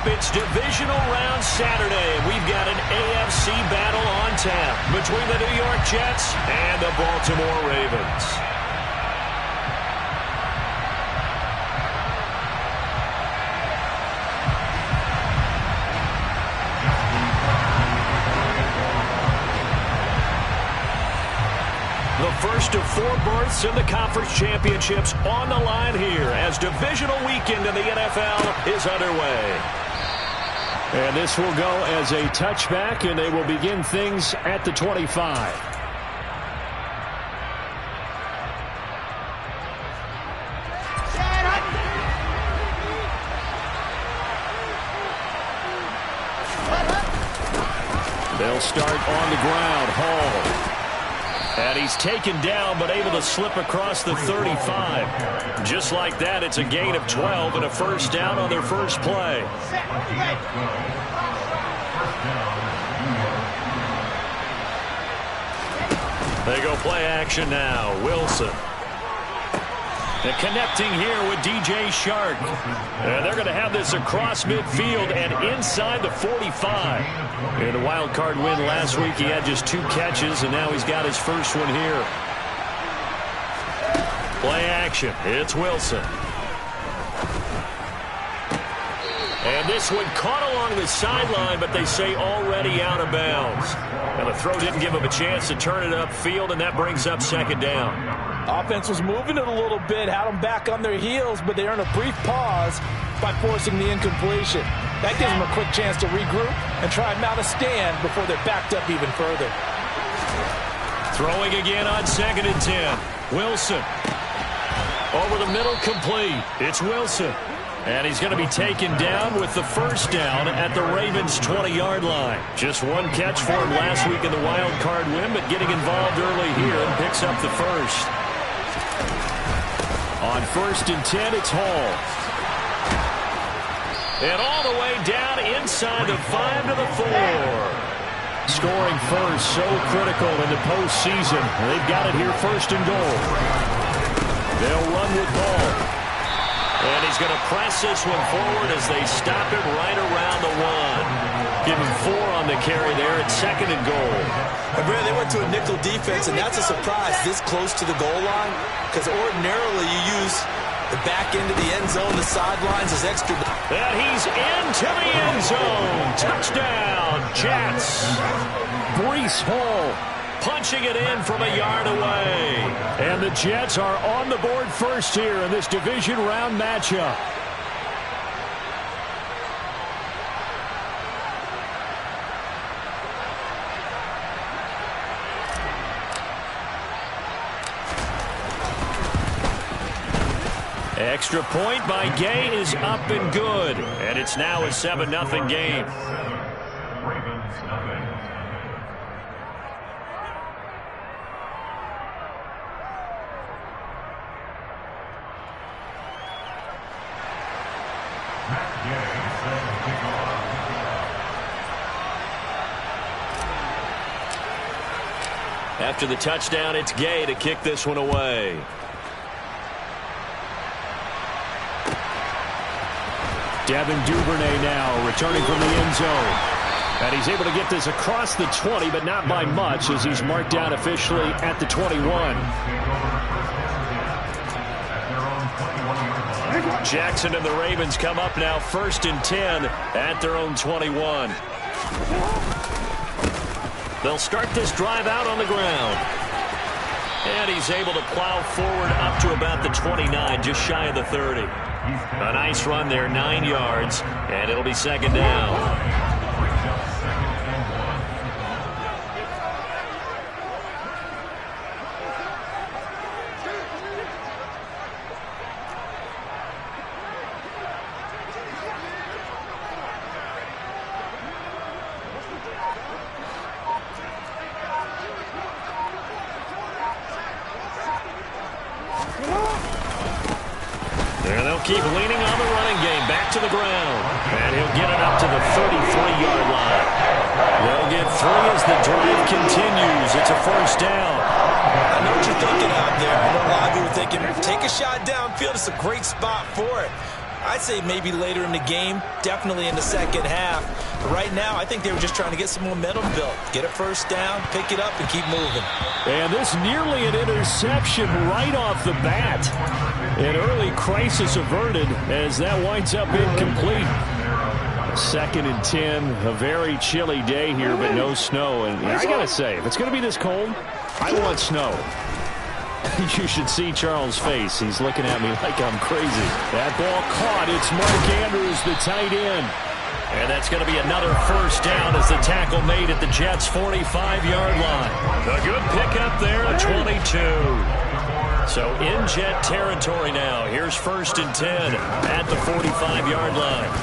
It's divisional round Saturday. We've got an AFC battle on tap between the New York Jets and the Baltimore Ravens. The first of 4 berths in the conference championships on the line here as divisional weekend in the NFL is underway. And this will go as a touchback, and they will begin things at the 25. They'll start on the ground. Hall. And he's taken down, but able to slip across the 35. Just like that, it's a gain of 12 and a first down on their first play. They go play action now. Wilson. And connecting here with DJ Shark. And they're going to have this across midfield and inside the 45. In a wild card win last week, he had just 2 catches, and now he's got his first one here. Play action. It's Wilson. And this one caught along the sideline, but they say already out of bounds. And the throw didn't give him a chance to turn it upfield, and that brings up second down. Offense was moving it a little bit, had them back on their heels, but they earned a brief pause by forcing the incompletion. That gives them a quick chance to regroup and try and mount a stand before they're backed up even further. Throwing again on 2nd and 10. Wilson. Over the middle, complete. It's Wilson. And he's going to be taken down with the first down at the Ravens' 20-yard line. Just 1 catch for him last week in the wild card win, but getting involved early here and picks up the first. On 1st and 10, it's Hall. And all the way down inside the 5 to the 4. Scoring first, so critical in the postseason. They've got it here 1st and goal. They'll run with Hall. And he's going to press this one forward as they stop him right around the 1. Give him 4 on the carry there at 2nd and goal. And Brad, they went to a nickel defense, and that's a surprise this close to the goal line, because ordinarily you use the back end of the end zone, the sidelines as extra. And he's into the end zone. Touchdown, Jets. Breece Hall punching it in from a yard away. And the Jets are on the board first here in this division round matchup. Extra point by Gay is up and good. And it's now a 7-0 game. After the touchdown, it's Gay to kick this one away. Devin Duvernay now returning from the end zone. And he's able to get this across the 20, but not by much as he's marked down officially at the 21. Jackson and the Ravens come up now 1st and 10 at their own 21. They'll start this drive out on the ground. And he's able to plow forward up to about the 29, just shy of the 30. A nice run there, 9 yards, and it'll be 2nd down. Keep leaning on the running game. Back to the ground. And he'll get it up to the 33-yard line. They'll get 3 as the drive continues. It's a first down. I know what you're thinking out there. I know a lot of you are thinking, take a shot downfield. It's a great spot for it. I'd say maybe later in the game, definitely in the second half. But right now, I think they were just trying to get some momentum built. Get a first down, pick it up, and keep moving. And this nearly an interception right off the bat. An early crisis averted as that winds up incomplete. 2nd and 10, a very chilly day here, but no snow. And I got to say, if it's going to be this cold, I want snow. You should see Charles' face. He's looking at me like I'm crazy. That ball caught. It's Mark Andrews, the tight end. And that's going to be another first down as the tackle made at the Jets' 45-yard line. A good pickup there at 22. So in Jet territory now. Here's 1st and 10 at the 45-yard line.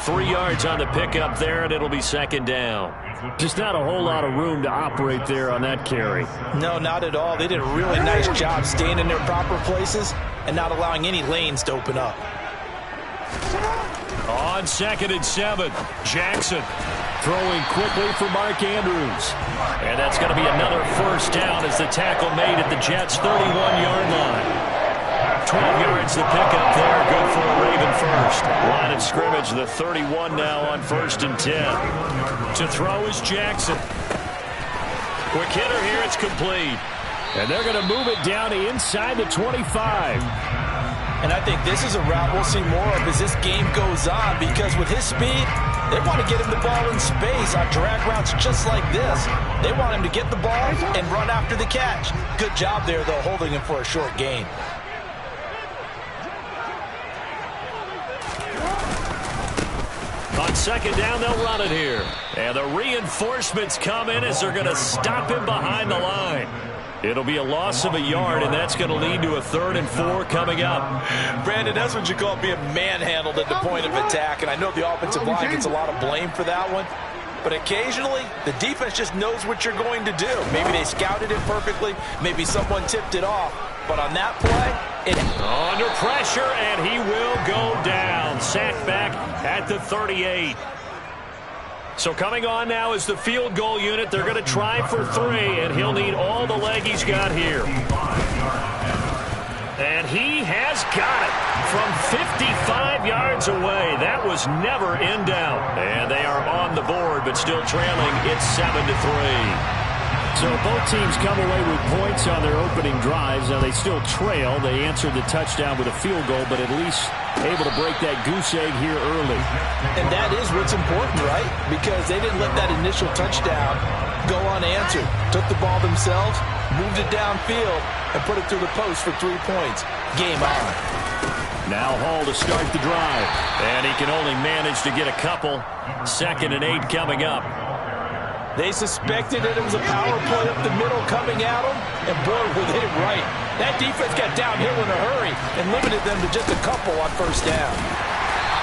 3 yards on the pickup there, and it'll be 2nd down. Just not a whole lot of room to operate there on that carry. No, not at all. They did a really nice job staying in their proper places and not allowing any lanes to open up. On 2nd and 7, Jackson throwing quickly for Mark Andrews. And that's going to be another first down as the tackle made at the Jets' 31-yard line. 12 yards to pick up there. Good for a Raven first. Line of scrimmage, the 31 now on 1st and 10. To throw is Jackson. Quick hitter here. It's complete. And they're going to move it down to inside the 25. And I think this is a route we'll see more of as this game goes on, because with his speed, they want to get him the ball in space on drag routes just like this. They want him to get the ball and run after the catch. Good job there, though, holding him for a short gain. On 2nd down, they'll run it here. And the reinforcements come in as they're going to stop him behind the line. It'll be a loss of a yard, and that's going to lead to a 3rd and 4 coming up. Brandon, that's what you call being manhandled at the point of attack, and I know the offensive line gets a lot of blame for that one. But occasionally, the defense just knows what you're going to do. Maybe they scouted it perfectly. Maybe someone tipped it off. But on that play, under pressure, and he will go down. Sacked back at the 38. So coming on now is the field goal unit. They're going to try for 3, and he'll need all the leg he's got here. And he has got it from 55 yards away. That was never in doubt. And they are on the board, but still trailing. It's 7-3. So both teams come away with points on their opening drives. Now they still trail. They answered the touchdown with a field goal, but at least able to break that goose egg here early. And that is what's important, right? Because they didn't let that initial touchdown go unanswered. Took the ball themselves, moved it downfield, and put it through the post for 3 points. Game on. Now Hall to start the drive. And he can only manage to get a couple. 2nd and 8 coming up. They suspected that it was a power play up the middle coming at them, and boy, were they right. That defense got downhill in a hurry and limited them to just a couple on 1st down.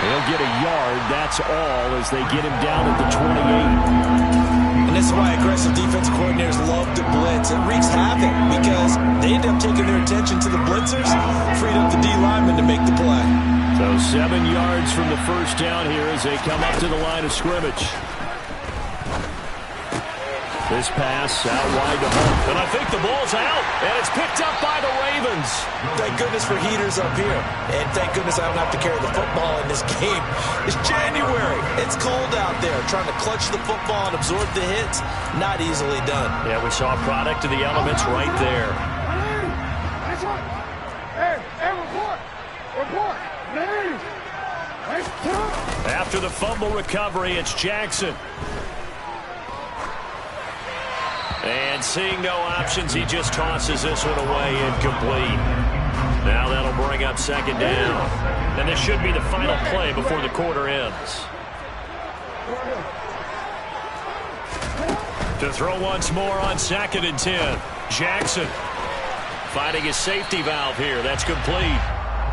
They'll get a yard, that's all, as they get him down at the 28. And this is why aggressive defensive coordinators love to blitz. It wreaks havoc because they end up taking their attention to the blitzers, freed up the D linemen to make the play. So 7 yards from the first down here as they come up to the line of scrimmage. This pass out wide to Hunt. And I think the ball's out, and it's picked up by the Ravens. Thank goodness for heaters up here. And thank goodness I don't have to carry the football in this game. It's January. It's cold out there. Trying to clutch the football and absorb the hits, not easily done. Yeah, we saw a product of the elements right there. After the fumble recovery, it's Jackson. And seeing no options, he just tosses this one away, incomplete. Now that'll bring up 2nd down. And this should be the final play before the quarter ends. To throw once more on 2nd and 10. Jackson finding his safety valve here. That's complete.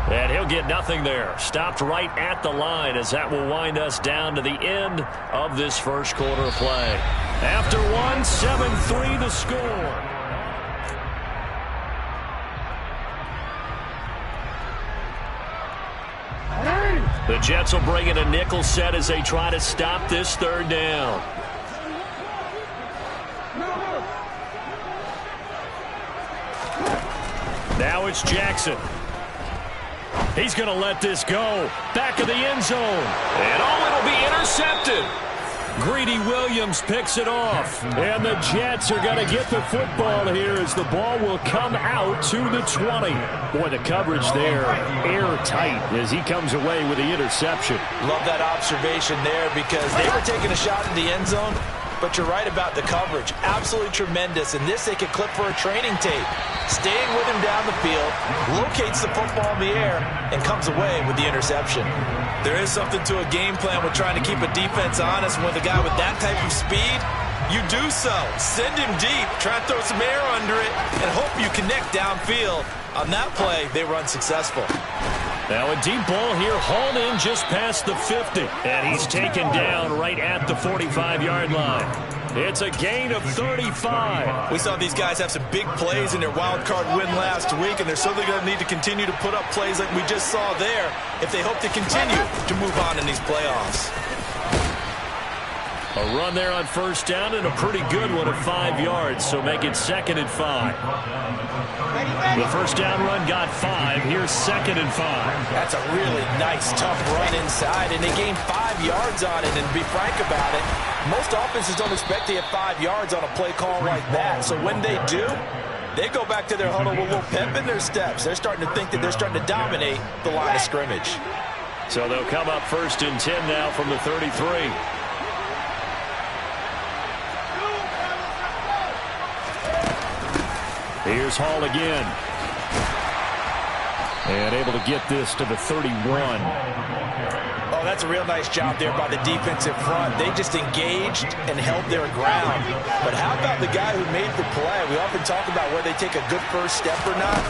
And he'll get nothing there. Stopped right at the line as that will wind us down to the end of this first quarter play. After 1, 7-3 the score. The Jets will bring in a nickel set as they try to stop this 3rd down. Now it's Jackson. He's going to let this go. Back of the end zone. And it'll be intercepted. Greedy Williams picks it off. And the Jets are going to get the football here as the ball will come out to the 20. Boy, the coverage there airtight as he comes away with the interception. Love that observation there because they were taking a shot in the end zone, but you're right about the coverage. Absolutely tremendous. And this they could clip for a training tape. Staying with him down the field, locates the football in the air, and comes away with the interception. There is something to a game plan with trying to keep a defense honest. With a guy with that type of speed, you do so. Send him deep, try and throw some air under it, and hope you connect downfield. On that play, they were unsuccessful. Now a deep ball here, hauled in just past the 50. And he's taken down right at the 45-yard line. It's a gain of 35. We saw these guys have some big plays in their wild card win last week, and they're certainly going to need to continue to put up plays like we just saw there if they hope to continue to move on in these playoffs. A run there on first down and a pretty good one at 5 yards, so make it 2nd and 5. The first down run got 5. Here's 2nd and 5. That's a really nice, tough run inside, and they gained 5 yards on it. And to be frank about it, most offenses don't expect to get 5 yards on a play call like that. So when they do, they go back to their huddle with a little pep in their steps. They're starting to think that they're starting to dominate the line of scrimmage. So they'll come up 1st and 10 now from the 33. Here's Hall again. And able to get this to the 31. Oh, that's a real nice job there by the defensive front. They just engaged and held their ground. But how about the guy who made the play? We often talk about whether they take a good first step or not.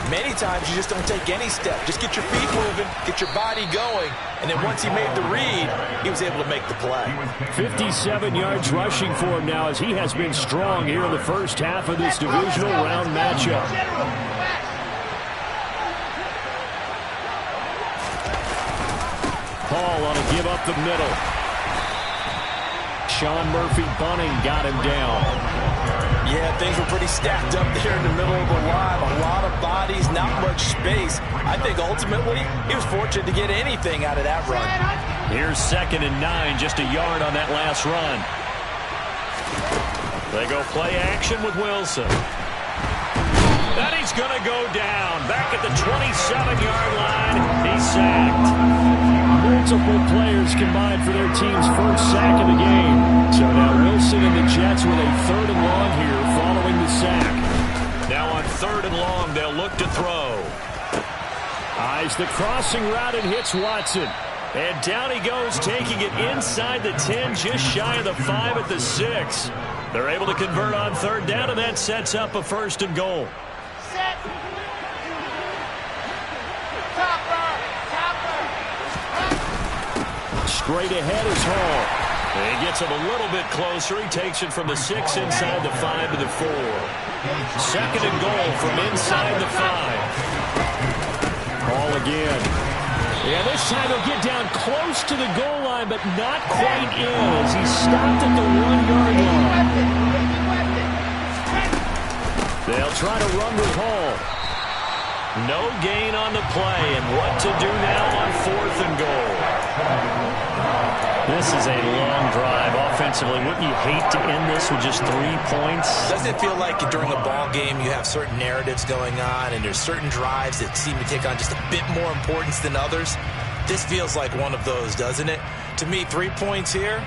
Many times you just don't take any step. Just get your feet moving, get your body going, and then once he made the read, he was able to make the play. 57 yards rushing for him now as he has been strong here in the first half of this divisional round matchup. Paul on a give up the middle. Sean Murphy Bunning got him down. Yeah, things were pretty stacked up there in the middle of the line. A lot of bodies, not much space. I think ultimately he was fortunate to get anything out of that run. Here's 2nd and 9, just a yard on that last run. They go play action with Wilson. And he's going to go down. Back at the 27-yard line, he's sacked. Multiple players combined for their team's first sack of the game. So now Wilson and the Jets with a 3rd and long here following the sack. Now on 3rd and long, they'll look to throw. Eyes the crossing route and hits Watson. And down he goes, taking it inside the 10, just shy of the 5 at the 6. They're able to convert on 3rd down, and that sets up a 1st and goal. Straight ahead is Hall. He gets him a little bit closer. He takes it from the 6 inside the 5 to the 4. 2nd and goal from inside the 5. Hall again. Yeah, this time he'll get down close to the goal line, but not quite in as he stopped at the 1-yard line. They'll try to run with Hall. No gain on the play, and what to do now on 4th and goal. This is a long drive offensively. Wouldn't you hate to end this with just 3 points? Doesn't it feel like during a ball game you have certain narratives going on and there's certain drives that seem to take on just a bit more importance than others? This feels like one of those, doesn't it? To me, 3 points here,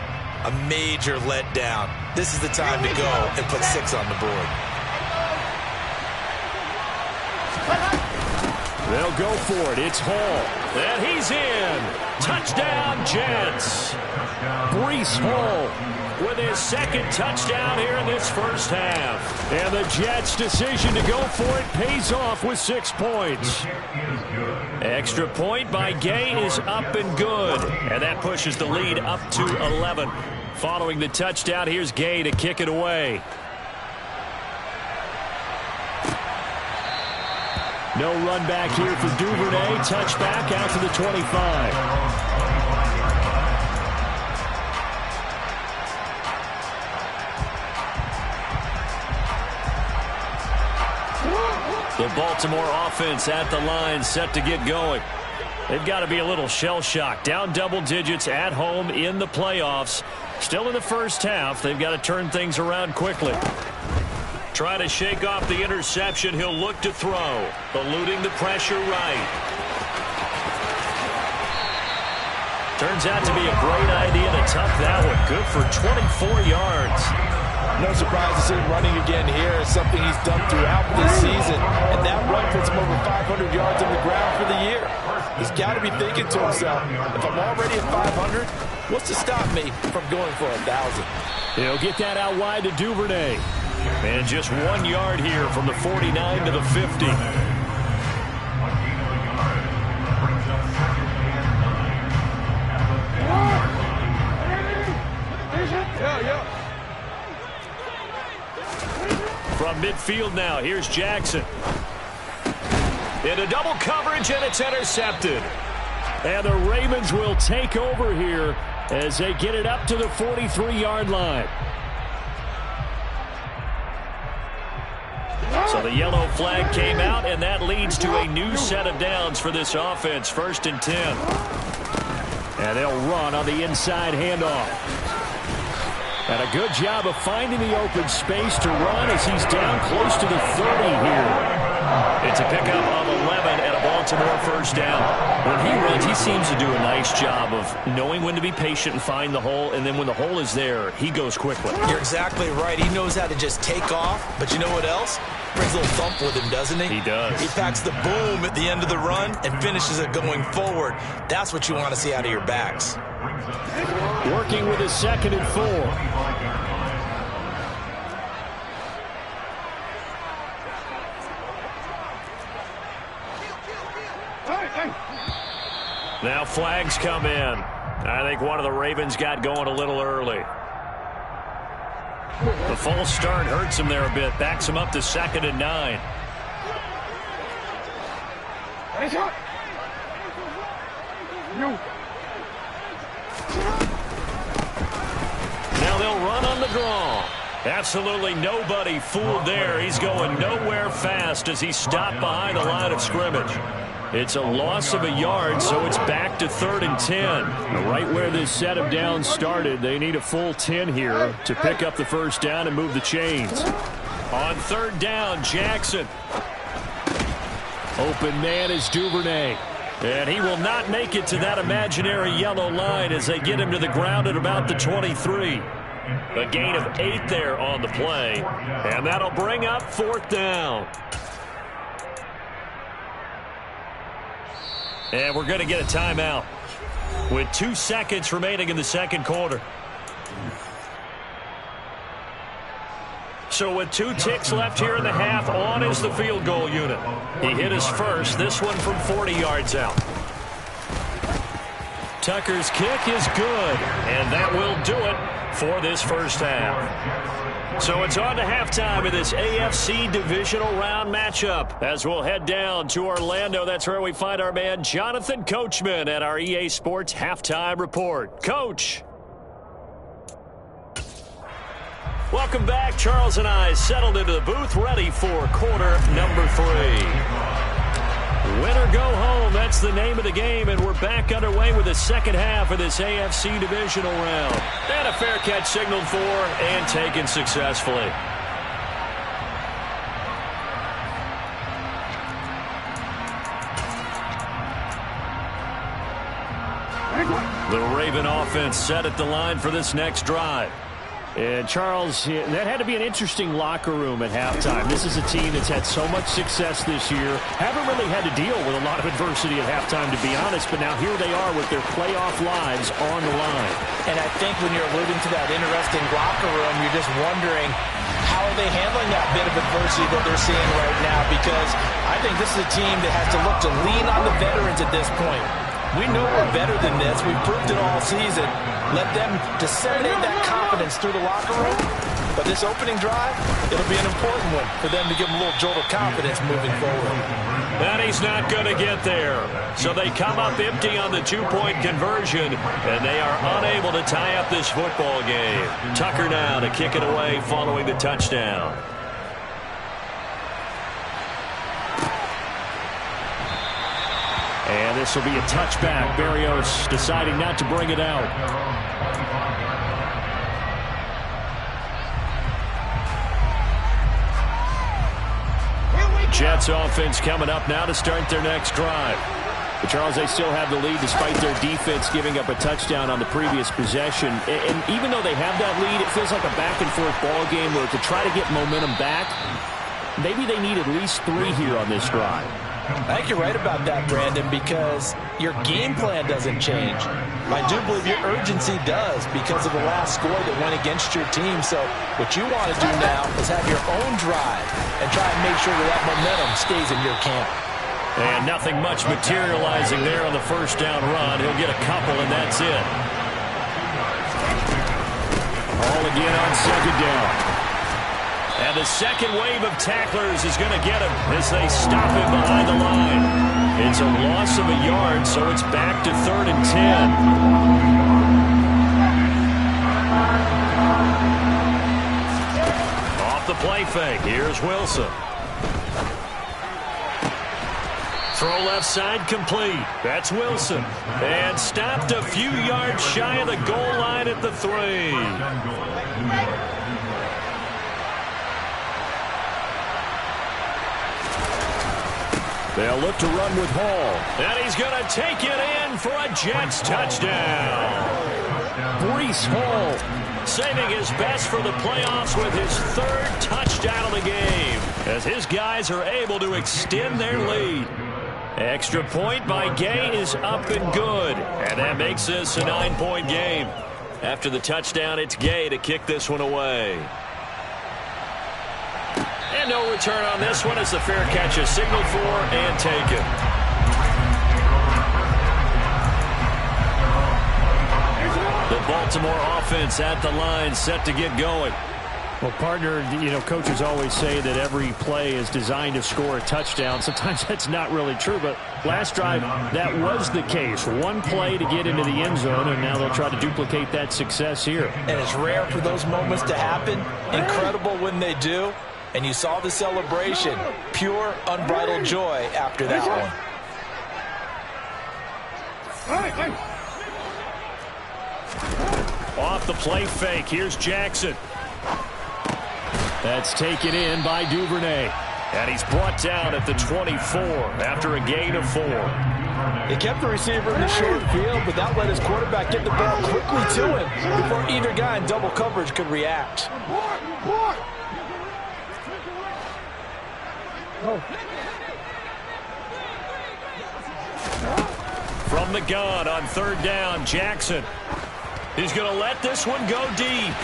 a major letdown. This is the time to go and put 6 on the board. They'll go for it. It's Hall. And he's in. Touchdown, Jets. Breece Hall with his 2nd touchdown here in this first half. And the Jets' decision to go for it pays off with 6 points. Extra point by Gay is up and good. And that pushes the lead up to 11. Following the touchdown, here's Gay to kick it away. No run back here for Duvernay. Touchback out to the 25. The Baltimore offense at the line, set to get going. They've got to be a little shell-shocked. Down double digits at home in the playoffs. Still in the first half. They've got to turn things around quickly. Trying to shake off the interception. He'll look to throw. Eluding the pressure right. Turns out to be a great idea to tuck that one. Good for 24 yards. No surprise to see him running again here. It's something he's done throughout this season. And that run puts him over 500 yards on the ground for the year. He's got to be thinking to himself, if I'm already at 500, what's to stop me from going for 1,000? He'll get that out wide to Duvernay. And just 1 yard here from the 49 to the 50. From midfield now, here's Jackson. Into double coverage, and it's intercepted. And the Ravens will take over here as they get it up to the 43-yard line. So the yellow flag came out, and that leads to a new set of downs for this offense. 1st and 10. And they'll run on the inside handoff. And a good job of finding the open space to run as he's down close to the 30 here. It's a pickup of 11 and a Baltimore first down. When he runs, he seems to do a nice job of knowing when to be patient and find the hole, and then when the hole is there, he goes quickly. You're exactly right. He knows how to just take off, but you know what else? Brings a little thump with him, doesn't he? He does. He packs the boom at the end of the run and finishes it going forward. That's what you want to see out of your backs. Working with his 2nd and 4. Now flags come in. I think one of the Ravens got going a little early. The false start hurts him there a bit. Backs him up to 2nd and 9. Now they'll run on the draw. Absolutely nobody fooled there. He's going nowhere fast as he stopped behind the line of scrimmage. It's a loss of a yard, so it's back to 3rd and 10. Right where this set of downs started, they need a full 10 here to pick up the first down and move the chains. On 3rd down, Jackson. Open man is Duvernay. And he will not make it to that imaginary yellow line as they get him to the ground at about the 23. A gain of 8 there on the play. And that'll bring up 4th down. And we're going to get a timeout with 2 seconds remaining in the second quarter. So with 2 ticks left here in the half, on is the field goal unit. He hit his first, this one from 40 yards out. Tucker's kick is good, and that will do it for this first half. So it's on to halftime of this AFC divisional round matchup as we'll head down to Orlando. That's where we find our man Jonathan Coachman at our EA Sports Halftime Report. Coach. Welcome back. Charles and I settled into the booth, ready for quarter number 3. Win or go home, that's the name of the game, and we're back underway with the second half of this AFC divisional round. And a fair catch signaled for and taken successfully. The Raven offense set at the line for this next drive. And, Charles, that had to be an interesting locker room at halftime. This is a team that's had so much success this year. Haven't really had to deal with a lot of adversity at halftime, to be honest. But now here they are with their playoff lives on the line. And I think when you're alluding to that interesting locker room, you're just wondering how are they handling that bit of adversity that they're seeing right now? Because I think this is a team that has to look to lean on the veterans at this point. We know we're better than this. We've proved it all season. Let them disseminate that confidence through the locker room. But this opening drive, it'll be an important one for them to give them a little jolt of confidence moving forward. And he's not going to get there. So they come up empty on the 2-point conversion, and they are unable to tie up this football game. Tucker now to kick it away following the touchdown. And this will be a touchback. Berrios deciding not to bring it out. Jets offense coming up now to start their next drive. But Charles, they still have the lead despite their defense giving up a touchdown on the previous possession. And even though they have that lead, it feels like a back-and-forth ball game where to try to get momentum back, maybe they need at least 3 here on this drive. I think you're right about that, Brandon, because your game plan doesn't change. I do believe your urgency does because of the last score that went against your team. So what you want to do now is have your own drive and try and make sure that momentum stays in your camp. And nothing much materializing there on the first down run. He'll get a couple, and that's it. All again on second down. And the second wave of tacklers is going to get him as they stop him behind the line. It's a loss of a yard, so it's back to 3rd and 10. Off the play fake, here's Wilson. Throw left side complete. That's Wilson. And stopped a few yards shy of the goal line at the 3. They'll look to run with Hall. And he's going to take it in for a Jets touchdown. Breece Hall saving his best for the playoffs with his 3rd touchdown of the game, as his guys are able to extend their lead. Extra point by Gay is up and good, and that makes this a 9-point game. After the touchdown, it's Gay to kick this one away. And no return on this one as the fair catch is signaled for and taken. The Baltimore offense at the line, set to get going. Well, partner, coaches always say that every play is designed to score a touchdown. Sometimes that's not really true, but last drive, that was the case. One play to get into the end zone, and now they'll try to duplicate that success here. And it's rare for those moments to happen. Incredible when they do. And you saw the celebration. Pure, unbridled joy after that one. Off the play fake, here's Jackson. That's taken in by Duvernay. And he's brought down at the 24 after a gain of 4. He kept the receiver in the short field, but that let his quarterback get the ball quickly to him before either guy in double coverage could react. From the gun on 3rd down, Jackson. He's going to let this one go deep.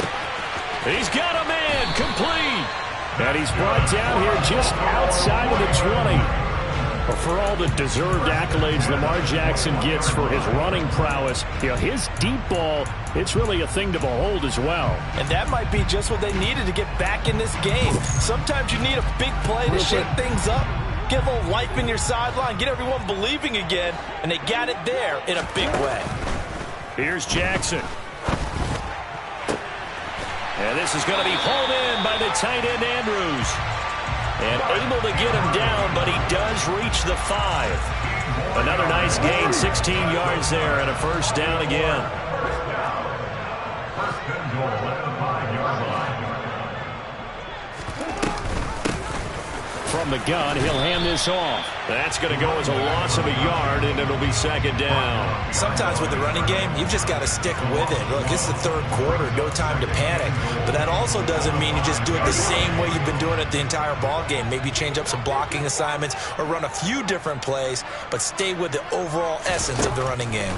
He's got a man complete. And he's brought down here just outside of the 20. Well, for all the deserved accolades Lamar Jackson gets for his running prowess, his deep ball, it's really a thing to behold as well. And that might be just what they needed to get back in this game. Sometimes you need a big play to shake things up, get a little life in your sideline, get everyone believing again, and they got it there in a big way. Here's Jackson. And this is going to be hauled in by the tight end, Andrews. And able to get him down, but he does reach the 5. Another nice gain, 16 yards there, and a first down again. From the gun, he'll hand this off. That's going to go as a loss of a yard, and it'll be 2nd down. Sometimes with the running game, you've just got to stick with it. Look, it's the 3rd quarter, no time to panic. But that also doesn't mean you just do it the same way you've been doing it the entire ball game. Maybe change up some blocking assignments or run a few different plays, but stay with the overall essence of the running game.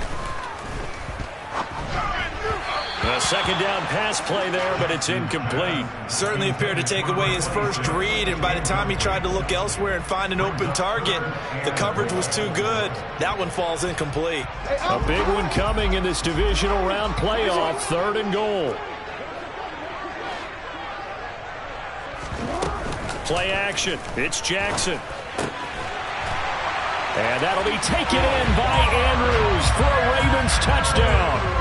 A 2nd down pass play there, but it's incomplete. Certainly appeared to take away his first read, and by the time he tried to look elsewhere and find an open target, the coverage was too good. That one falls incomplete. A big one coming in this divisional round playoff, 3rd and goal. Play action. It's Jackson. And that'll be taken in by Andrews for a Ravens touchdown.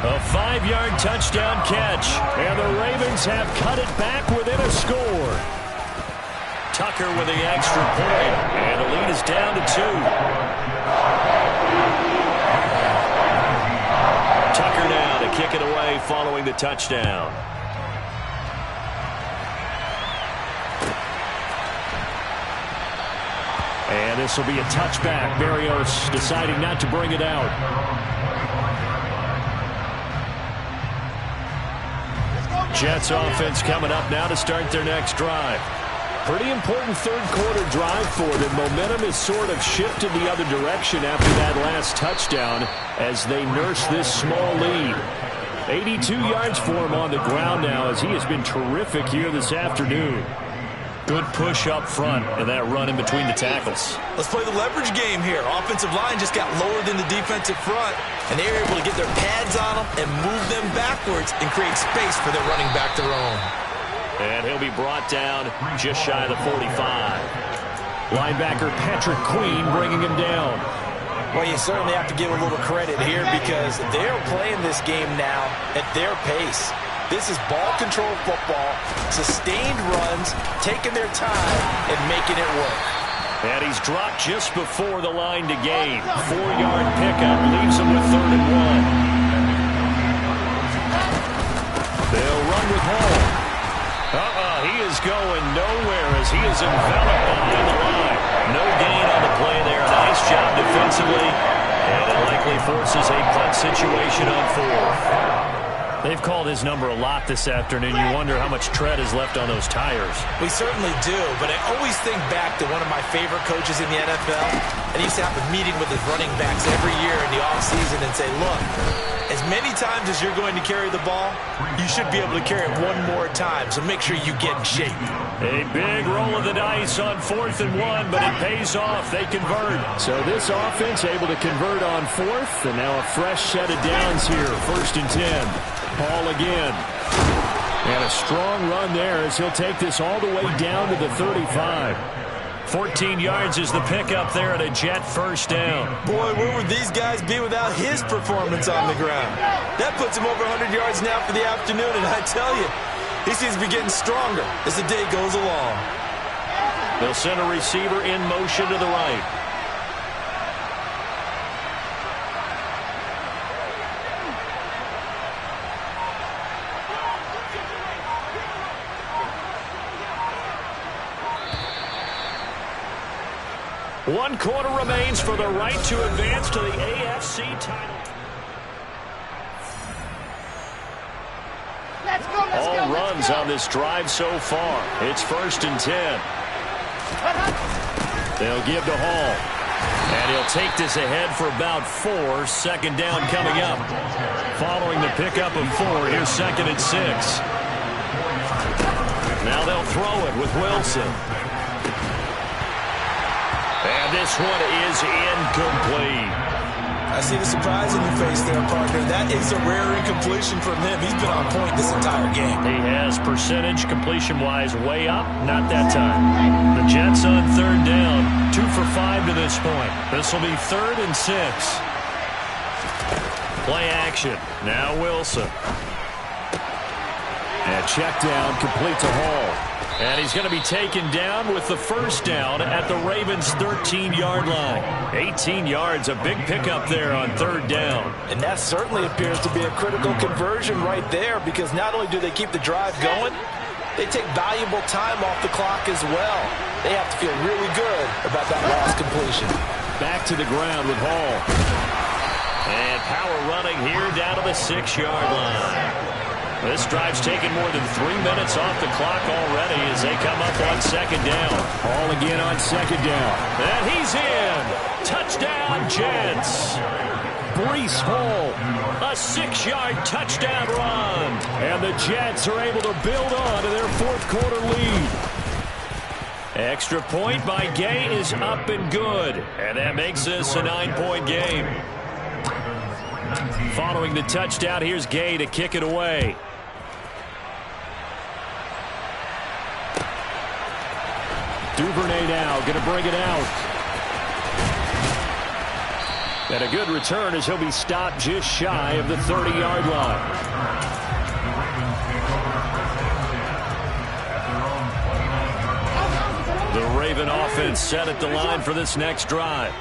A 5-yard touchdown catch. And the Ravens have cut it back within a score. Tucker with the extra point, and the lead is down to 2. Tucker now to kick it away following the touchdown. And this will be a touchback. Barrios deciding not to bring it out. Jets offense coming up now to start their next drive. Pretty important third-quarter drive for them. Momentum has sort of shifted the other direction after that last touchdown as they nurse this small lead. 82 yards for him on the ground now as he has been terrific here this afternoon. Good push up front and that run in between the tackles. Let's play the leverage game here. Offensive line just got lower than the defensive front, and they were able to get their pads on them and move them backwards and create space for their running back to roam. And he'll be brought down just shy of the 45. Linebacker Patrick Queen bringing him down. Well, you certainly have to give a little credit here because they're playing this game now at their pace. This is ball control football, sustained runs, taking their time, and making it work. And he's dropped just before the line to gain. 4-yard pickup leaves him with 3rd and 1. They'll run with Hall. He is going nowhere as he is enveloped behind the line. No gain on the play there. Nice job defensively. And it likely forces a punt situation on 4th. They've called his number a lot this afternoon. You wonder how much tread is left on those tires. We certainly do, but I always think back to one of my favorite coaches in the NFL, and he used to have a meeting with his running backs every year in the offseason and say, look, as many times as you're going to carry the ball, you should be able to carry it one more time, so make sure you get in shape. A big roll of the dice on 4th and 1, but it pays off. They convert. So this offense able to convert on 4th, and now a fresh set of downs here, 1st and 10. Paul again. And a strong run there as he'll take this all the way down to the 35. 14 yards is the pickup there at a Jet first down. Boy, where would these guys be without his performance on the ground? That puts him over 100 yards now for the afternoon, and I tell you, he seems to be getting stronger as the day goes along. They'll send a receiver in motion to the right. One quarter remains for the right to advance to the AFC title. All runs on this drive so far. It's 1st and 10. They'll give to Hall. And he'll take this ahead for about 4. 2nd down coming up. Following the pickup of 4, here's 2nd and 6. Now they'll throw it with Wilson. And this one is incomplete. I see the surprise in your face there, partner. That is a rare incompletion from him. He's been on point this entire game. He has percentage completion-wise way up. Not that time. The Jets on 3rd down. 2 for 5 to this point. This will be 3rd and 6. Play action. Now Wilson. And check down complete to Hall. And he's going to be taken down with the first down at the Ravens' 13-yard line. 18 yards, a big pickup there on 3rd down. And that certainly appears to be a critical conversion right there because not only do they keep the drive going, they take valuable time off the clock as well. They have to feel really good about that last completion. Back to the ground with Hall. And power running here down to the 6-yard line. This drive's taken more than 3 minutes off the clock already as they come up on 2nd down. Hall again on 2nd down. And he's in. Touchdown, Jets. Breece Hall. A 6-yard touchdown run. And the Jets are able to build on to their 4th quarter lead. Extra point by Gay is up and good. And that makes this a 9-point game. Following the touchdown, here's Gay to kick it away. Duvernay now going to bring it out. And a good return as he'll be stopped just shy of the 30-yard line. The Raven offense set at the line for this next drive.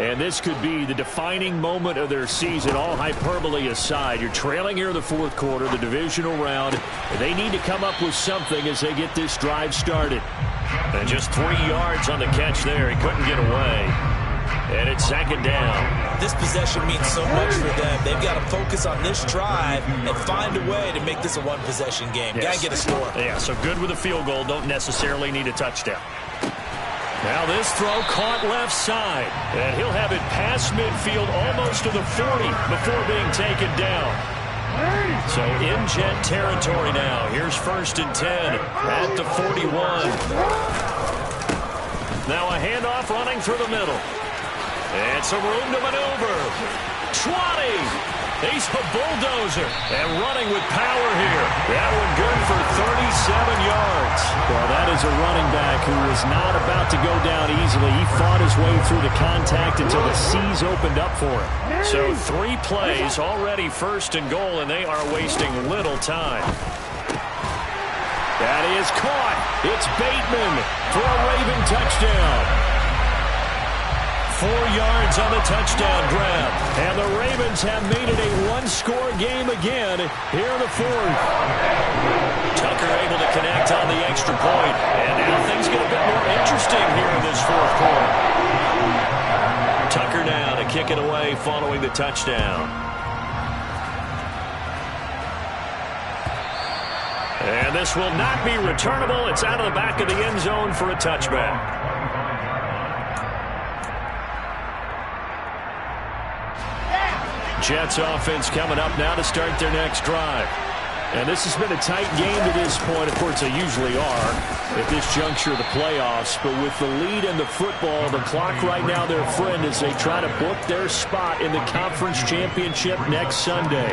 And this could be the defining moment of their season, all hyperbole aside. You're trailing here in the fourth quarter, the divisional round. They need to come up with something as they get this drive started. And just 3 yards on the catch there. He couldn't get away. And it's second down. This possession means so much for them. They've got to focus on this drive and find a way to make this a one-possession game. Yes. Got to get a score. Yeah, so good with a field goal. Don't necessarily need a touchdown. Now this throw caught left side. And he'll have it past midfield almost to the 40 before being taken down. So in jet territory now. Here's 1st and 10 at the 41. Now a handoff running through the middle. And some room to maneuver. 20. He's a bulldozer. And running with power here. That one good for 37 yards. Well, that is a running back who was not about to go down easily. He fought his way through the contact until the seas opened up for him. So 3 plays, already 1st and goal, and they are wasting little time. That is caught. It's Bateman for a Raven touchdown. 4 yards on the touchdown grab. And the Ravens have made it a one-score game again here in the fourth. Tucker able to connect on the extra point. And now things get a bit more interesting here in this fourth quarter. Tucker now to kick it away following the touchdown. And this will not be returnable. It's out of the back of the end zone for a touchback. Jets offense coming up now to start their next drive. And this has been a tight game to this point. Of course, they usually are at this juncture of the playoffs. But with the lead in the football, the clock right now their friend as they try to book their spot in the conference championship next Sunday.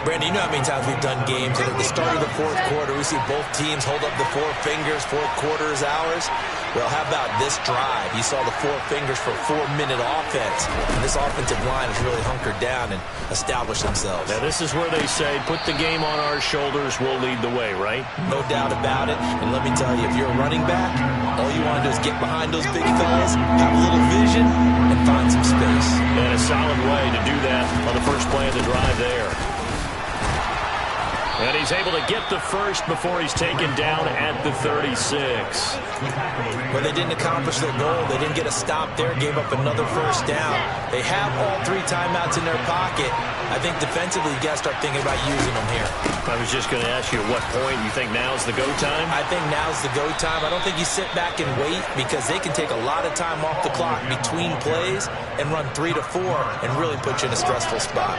Brandon, you know how many times we've done games, and at the start of the fourth quarter, we see both teams hold up the 4 fingers, fourth quarter is ours. Well, how about this drive? You saw the 4 fingers for a 4-minute offense. And this offensive line has really hunkered down and established themselves. Now, this is where they say, put the game on our shoulders, we'll lead the way, right? No doubt about it. And let me tell you, if you're a running back, all you want to do is get behind those big fellas, have a little vision, and find some space. And a solid way to do that on the first play of the drive there. And he's able to get the first before he's taken down at the 36. Well, they didn't accomplish their goal. They didn't get a stop there, gave up another first down. They have all 3 timeouts in their pocket. I think defensively, you got to start thinking about using them here. I was just going to ask you at what point you think now's the go time? I think now's the go time. I don't think you sit back and wait because they can take a lot of time off the clock between plays and run 3 to 4 and really put you in a stressful spot.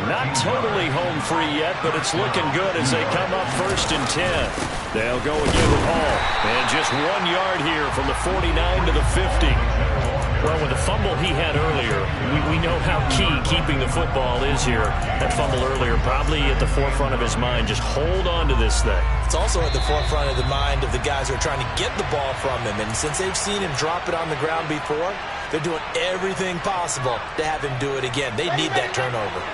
Not totally home free yet, but it's looking good as they come up 1st and 10. They'll go again with Hall. And just 1 yard here from the 49 to the 50. Well, with the fumble he had earlier, we know how key keeping the football is here. That fumble earlier probably at the forefront of his mind. Just hold on to this thing. It's also at the forefront of the mind of the guys who are trying to get the ball from him. And since they've seen him drop it on the ground before, they're doing everything possible to have him do it again. They need that turnover.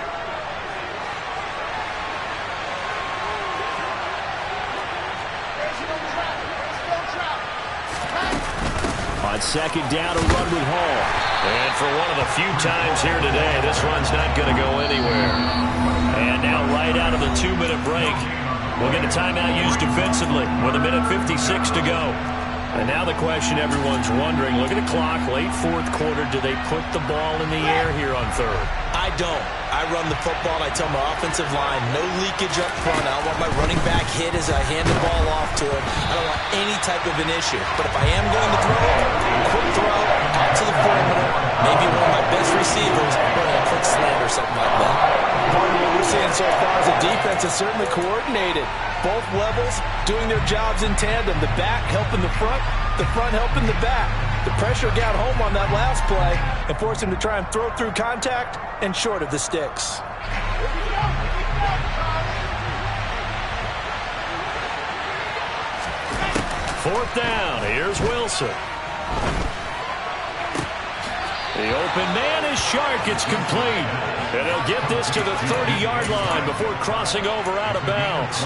On second down, a run with Hall. And for one of the few times here today, this run's not going to go anywhere. And now right out of the 2-minute break, we'll get a timeout used defensively with 1:56 to go. And now the question everyone's wondering, look at the clock, late fourth quarter, do they put the ball in the air here on 3rd? I don't. I run the football, and I tell my offensive line, no leakage up front. I don't want my running back hit as I hand the ball off to him. I don't want any type of an issue. But if I am going to throw, quick throw, out to the perimeter, maybe one of my best receivers running a quick slant or something like that. Part of what we're seeing so far is the defense is certainly coordinated. Both levels doing their jobs in tandem. The back helping the front helping the back. The pressure got home on that last play and forced him to try and throw through contact and short of the sticks. Fourth down, here's Wilson. The open man is Shark. It's complete. And they'll get this to the 30-yard line before crossing over out of bounds.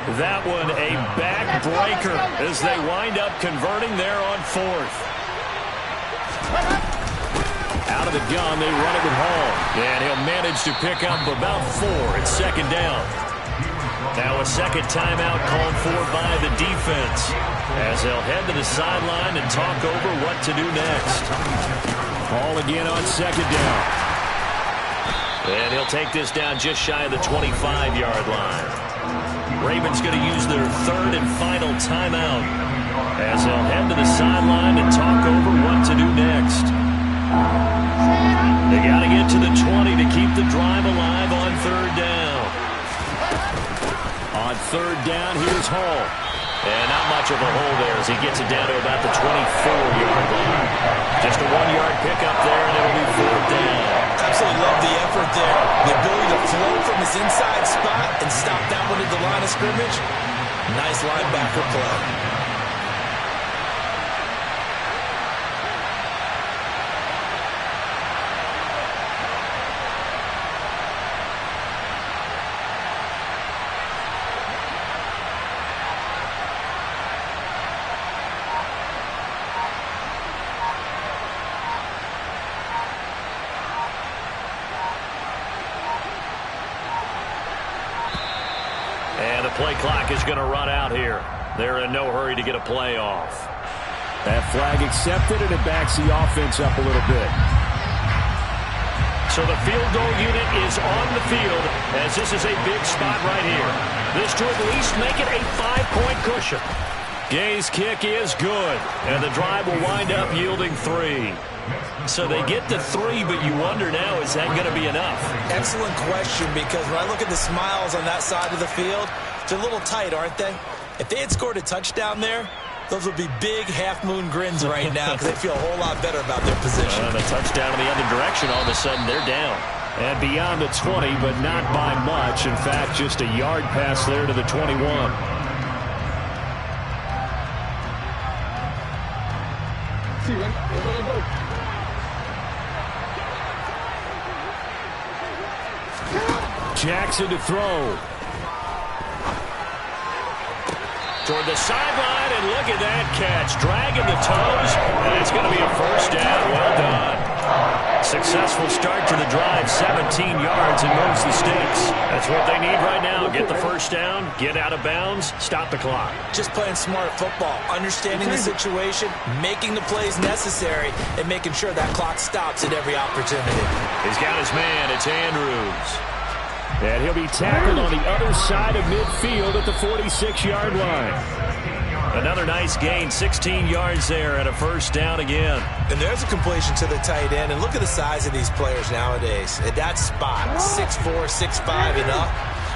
That one a backbreaker as they wind up converting there on fourth. Out of the gun, they run it with Hall. And he'll manage to pick up about 4 at second down. Now a second timeout called for by the defense as they'll head to the sideline and talk over what to do next. Ball again on second down. And he'll take this down just shy of the 25-yard line. Ravens going to use their third and final timeout as they'll head to the sideline and talk over what to do next. They got to get to the 20 to keep the drive alive on third down. On third down, here's Hall. And not much of a hole there as he gets it down to about the 24-yard line. Just a 1-yard pickup there, and it'll be fourth down. Absolutely love the effort there. The ability to flow from his inside spot and stop that one at the line of scrimmage. Nice linebacker play. And the play clock is going to run out here. They're in no hurry to get a play off. That flag accepted, and it backs the offense up a little bit. So the field goal unit is on the field as this is a big spot right here. This to at least make it a 5-point cushion. Gay's kick is good, and the drive will wind up yielding 3. So they get to 3, but you wonder now, is that going to be enough? Excellent question, because when I look at the smiles on that side of the field, they're a little tight, aren't they? If they had scored a touchdown there, those would be big half-moon grins right now because they feel a whole lot better about their position. And a touchdown in the other direction, all of a sudden they're down. And beyond the 20, but not by much. In fact, just a yard pass there to the 21. Jackson to throw. Toward the sideline, and look at that catch. Dragging the toes, and it's going to be a first down. Well done. Successful start to the drive, 17 yards, and moves the sticks. That's what they need right now. Get the first down, get out of bounds, stop the clock. Just playing smart football, understanding the situation, making the plays necessary, and making sure that clock stops at every opportunity. He's got his man. It's Andrews. And he'll be tackled on the other side of midfield at the 46-yard line. Another nice gain, 16 yards there and a first down again. And there's a completion to the tight end. And look at the size of these players nowadays. At that spot, 6'4", 6'5", and up.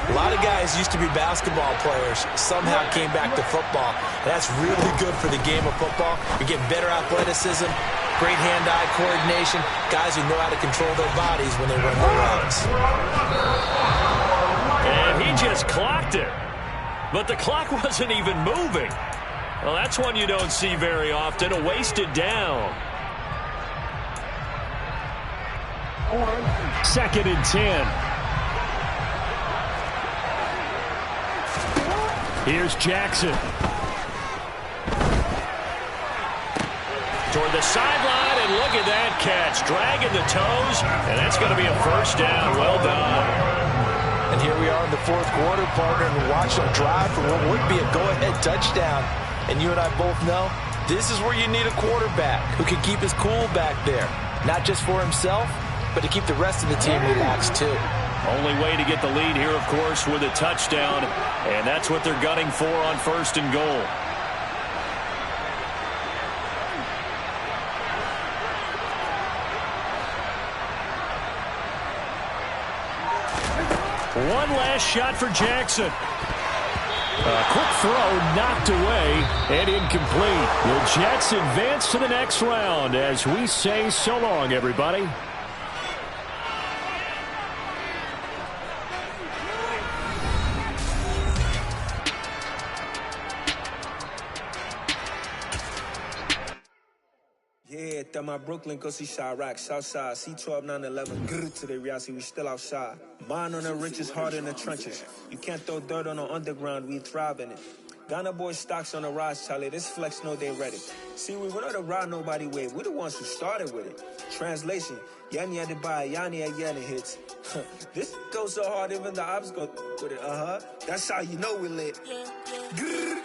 A lot of guys used to be basketball players, somehow came back to football. And that's really good for the game of football. You're getting better athleticism, great hand-eye coordination, guys who know how to control their bodies when they run their routes. And he just clocked it. But the clock wasn't even moving. Well, that's one you don't see very often, a wasted down. 2nd and 10. Here's Jackson. Toward the sideline, and look at that catch. Dragging the toes, and that's going to be a first down. Well done. And here we are in the fourth quarter, partner, and watch them drive for what would be a go-ahead touchdown. And you and I both know this is where you need a quarterback who can keep his cool back there. Not just for himself, but to keep the rest of the team relaxed too. Only way to get the lead here, of course, with a touchdown. And that's what they're gunning for on 1st and goal. One last shot for Jackson. A quick throw knocked away and incomplete. The Jets advance to the next round as we say so long, everybody. Yeah, está más my Brooklyn, go see Chirac, Southside, C12, 911, grrr to the reality, we still outside. Mine on the riches, hard in the trenches. You can't throw dirt on the underground, we thrive in it. Ghana boys stocks on the rise, Charlie, this flex know they ready. See, we were not to ride nobody wave, we the ones who started with it. Translation, Yanni had to buy, Yanni at Yanni hits. This goes so hard, even the ops go with it, That's how you know we lit. Grrr.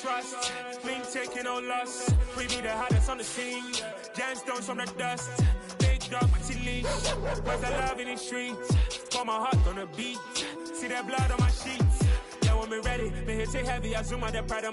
Trust, me taking no loss. We be the hottest on the scene. Gemstones from the dust. Big dog, but she leash. Cause I love in the streets. Got my heart on the beat. See that blood on my sheets. Yeah, when me ready, me hit it heavy. I zoom out the pride of my